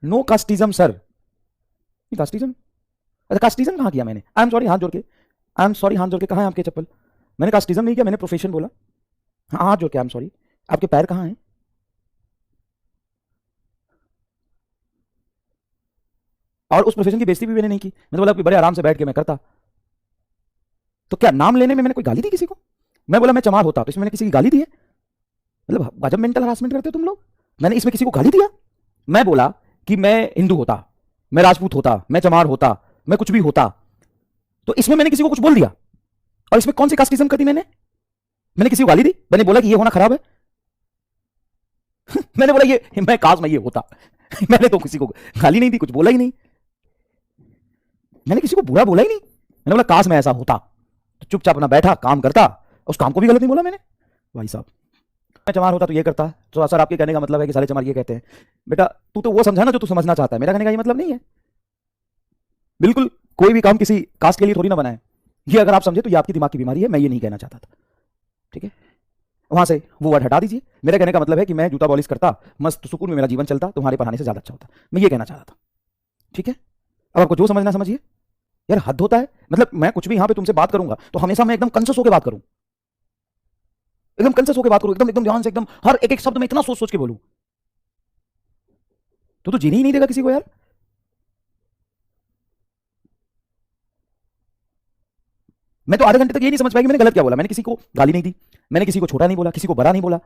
No casteism sir, casteism, अच्छा casteism कहाँ किया मैंने? आई एम सॉरी हाथ जोड़ के, आई एम सॉरी हाथ जोड़ के, कहाँ है आपके चप्पल? मैंने कास्टिज्म नहीं किया, मैंने प्रोफेशन बोला। हाँ हाथ जोड़ के आई एम सॉरी। आपके पैर कहाँ हैं? और उस प्रोफेशन की बेइज्जती भी मैंने नहीं की, मैंने बोला कि बड़े आराम से बैठ के मैं करता। तो क्या नाम लेने में मैंने कोई गाली दी किसी को? मैं बोला मैं चमार होता तो इसमें मैंने किसी की गाली दी है? मतलब गजब मेंटल हरासमेंट करते हो तुम लोग। मैंने इसमें किसी को गाली दिया? मैं बोला कि मैं हिंदू होता, मैं राजपूत होता, मैं चमार होता, मैं कुछ भी होता, तो इसमें मैंने किसी को कुछ बोल दिया? और इसमें कौन सी कास्टिज्म कर दी मैंने? मैंने किसी को गाली दी? मैंने बोला कि ये होना खराब है? मैंने बोला ये मैं काश मैं ये होता। मैंने तो किसी को गाली नहीं दी, कुछ बोला ही नहीं, मैंने किसी को बुरा बोला ही नहीं। मैंने बोला काश मैं ऐसा होता, तो चुपचाप अपना बैठा काम करता, उस काम को भी गलत नहीं बोला मैंने। भाई साहब मैं चमार होता तो ये करता, तो सर आपके कहने का मतलब है कि सारे चमार ये कहते हैं? बेटा तू तो वो समझा ना जो तू समझना चाहता है, मेरा कहने का ये मतलब नहीं है। बिल्कुल कोई भी काम किसी कास्ट के लिए थोड़ी ना बना है, ये अगर आप समझे तो ये आपकी दिमाग की बीमारी है, मैं ये नहीं कहना चाहता था, ठीक है? वहां से वो वर्ड हटा दीजिए। मेरे कहने का मतलब है कि मैं जूता पॉलिश करता, मस्त सुकून में मेरा जीवन चलता, तुम्हारे पढ़ाने से ज्यादा अच्छा होता, मैं ये कहना चाह रहा था, ठीक है? अब आपको जो समझना समझिए। यार हद होता है, मतलब मैं कुछ भी यहां पे तुमसे बात करूंगा तो हमेशा मैं एकदम कॉन्शियस होकर बात करूं, एकदम कॉन्शियस होकर बात करूं, एकदम एकदम ध्यान से, एकदम हर एक एक शब्द में इतना सोच सोच के बोलूं। तो जीने ही नहीं देगा किसी को यार। मैं तो आधे घंटे तक ये नहीं समझ पाया कि मैंने गलत क्या बोला। मैंने किसी को गाली नहीं दी, मैंने किसी को छोटा नहीं बोला, किसी को बड़ा नहीं बोला।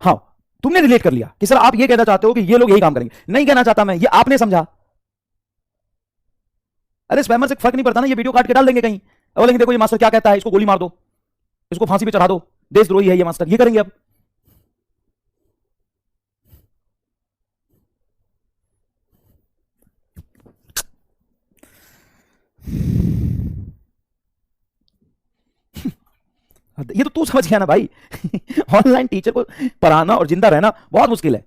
हाँ तुमने रिलेट कर लिया कि सर आप ये कहना चाहते हो कि ये लोग यही काम करेंगे, नहीं कहना चाहता मैं, ये आपने समझा। अरे स्पैमर से फर्क नहीं पड़ता ना, ये वीडियो काट के डाल देंगे कहीं, बोलेंगे देखो ये मास्टर क्या कहता है, इसको गोली मार दो, इसको फांसी पे चढ़ा दो, देशद्रोही है ये मास्टर, ये करेंगे अब। ये तो तू समझ गया ना भाई। ऑनलाइन टीचर को पढ़ाना और जिंदा रहना बहुत मुश्किल है।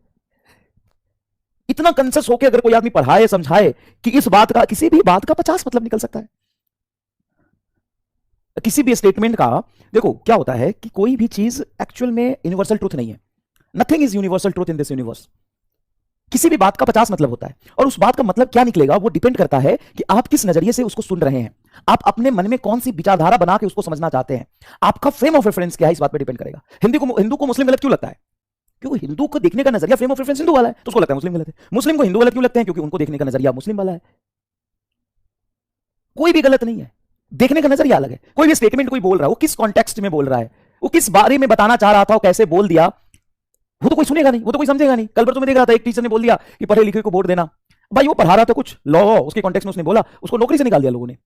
इतना कंसस होकर अगर कोई आदमी पढ़ाए समझाए कि इस बात का, किसी भी बात का 50 मतलब निकल सकता है, किसी भी स्टेटमेंट का। देखो क्या होता है कि कोई भी चीज एक्चुअल में यूनिवर्सल ट्रूथ नहीं है, nothing is universal truth in this universe. किसी भी बात का 50 मतलब होता है, और उस बात का मतलब क्या निकलेगा वो डिपेंड करता है कि आप किस नजरिए से उसको सुन रहे हैं, आप अपने मन में कौन सी विचारधारा बना के उसको समझना चाहते हैं, आपका फ्रेम ऑफ रेफरेंस क्या है, इस बात पर डिपेंड करेगा। हिंदू को मुस्लिम गलत क्यों लगता है? क्योंकि हिंदू को देखने का नजरिया, फ्रेम ऑफ रेफरेंस हिंदू वाला है, तो उसको लगता है मुस्लिम गलत है। मुस्लिम को हिंदू गलत क्यों लगते हैं? क्योंकि उनको देखने का नजरिया मुस्लिम वाला है। कोई भी गलत नहीं है, देखने का नजरिया अलग है। कोई भी स्टेटमेंट कोई बोल रहा है, वो किस कॉन्टेक्स्ट में बोल रहा है, वो किस बारे में बताना चाह रहा था, वो कैसे बोल दिया, वो तो कोई सुनेगा नहीं, वो तो कोई समझेगा नहीं। कल पर तो मैं देख रहा था एक टीचर ने बोल दिया कि पढ़े लिखे को वोट देना, भाई वो पढ़ा रहा था कुछ लॉ, उसके कॉन्टेक्स्ट में उसने बोला, उसको नौकरी से निकाल दिया लोगों ने।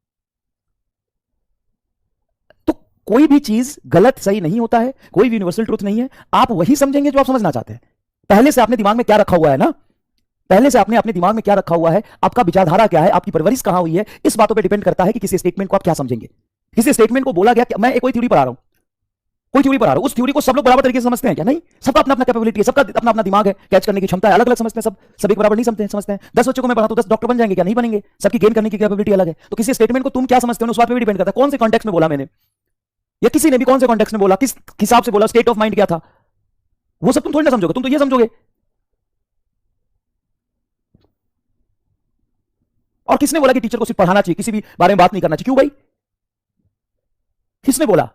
तो कोई भी चीज गलत सही नहीं होता है, कोई भी यूनिवर्सल ट्रूथ नहीं है। आप वही समझेंगे जो आप समझना चाहते हैं। पहले से आपने दिमाग में क्या रखा हुआ है ना, पहले से आपने अपने दिमाग में क्या रखा हुआ है, आपका विचारधारा क्या है, आपकी परवरिश कहां हुई है, इस बातों पर डिपेंड करता है कि किसी स्टेटमेंट को आप क्या समझेंगे। किसी स्टेटमेंट को बोला गया, मैं एक कोई थ्योरी पढ़ा रहा हूं, कोई थ्योरी पढ़ा रहा हूं, उस थ्योरी को सब लोग बराबर तरीके से समझते हैं क्या? नहीं, सबका अपना अपना कैपेबिलिटी है, सबका अपना अपना दिमाग है, कैच करने की क्षमता है, अलग अलग समझते हैं सब, सभी बराबर नहीं समझते हैं। 10 बच्चों को मैं पढ़ाता हूं, 10 डॉक्टर बन जाएंगे क्या? नहीं बनेंगे, सबकी गेन करने की कैपेबिलिटी अलग है। तो किसी स्टेटमेंट को तुम क्या समझते हो उस बात पर भी डिपेंड करता है कौन से कॉन्टेक्स्ट में बोला मैंने, या किसी ने भी कौन से कॉन्टेक्स्ट में बोला, किस हिसाब से बोला, स्टेट ऑफ माइंड क्या था, वो सब तुम थोड़ी ना समझोगे, तुम तो ये समझोगे। और किसने बोला कि टीचर को सिर्फ पढ़ाना चाहिए, किसी भी बारे में बात नहीं करना चाहिए? क्यों भाई, किसने बोला?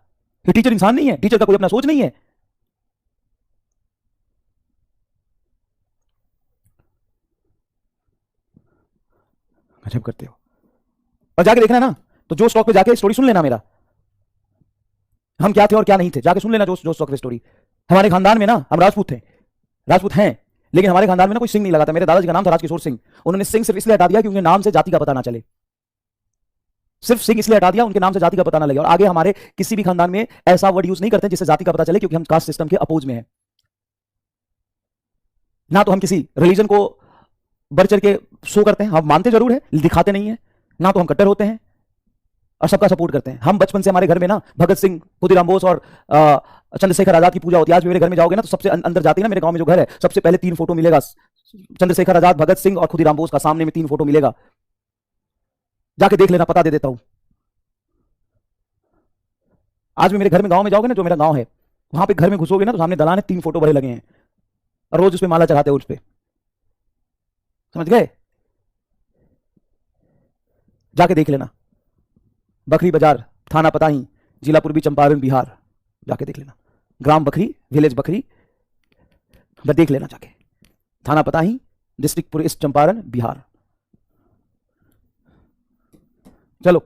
कि टीचर इंसान नहीं है, टीचर का कोई अपना सोच नहीं है? गजब करते हो। और जाके देखना ना, तो जो स्टॉक पे जाके स्टोरी सुन लेना मेरा, हम क्या थे और क्या नहीं थे, जाके सुन लेना जो स्टॉक पे स्टोरी। हमारे खानदान में ना, हम राजपूत थे, राजपूत हैं, लेकिन हमारे खानदान में ना कोई सिंह नहीं लगा था। मेरे दादाजी का नाम था राजकिशोर सिंह, उन्होंने सिंह सिर्फ इसलिए हटा दिया कि उनके नाम से जाति का पता ना चले, सिर्फ सिंह इसलिए हटा दिया उनके नाम से जाति का पता ना लगे। और आगे हमारे किसी भी खानदान में ऐसा वर्ड यूज नहीं करते जिससे जाति का पता चले, क्योंकि हम कास्ट सिस्टम के अपोज में है। ना तो हम किसी रिलीजन को बढ़ चढ़ के शो करते हैं, हम मानते जरूर है, दिखाते नहीं है। ना तो हम कट्टर होते हैं और सबका सपोर्ट करते हैं। हम बचपन से हमारे घर में ना भगत सिंह, खुदीराम बोस और चंद्रशेखर आजाद की पूजा होती है। आज भी मेरे घर में जाओगे ना तो सबसे अंदर जाती है ना, मेरे गांव में जो घर है, सबसे पहले 3 फोटो मिलेगा, चंद्रशेखर आजाद, भगत सिंह और खुदीराम बोस का, सामने में 3 फोटो मिलेगा, जाके देख लेना, पता दे देता हूं। आज भी मेरे घर में, गांव में जाओगे ना, जो मेरा गांव है, वहां पे घर में घुसोगे ना तो सामने दलान है, 3 फोटो बड़े लगे हैं, और रोज उस पर माला चढ़ाते हैं उस पर। समझ गए? जाके देख लेना, बखरी बाजार, थाना पताही, जिला पूर्वी चंपारण, बिहार। जाके देख लेना, ग्राम बखरी, विलेज बखरी, देख लेना जाके। थाना पताही, डिस्ट्रिक्ट पूर्वी चंपारण, बिहार। चलो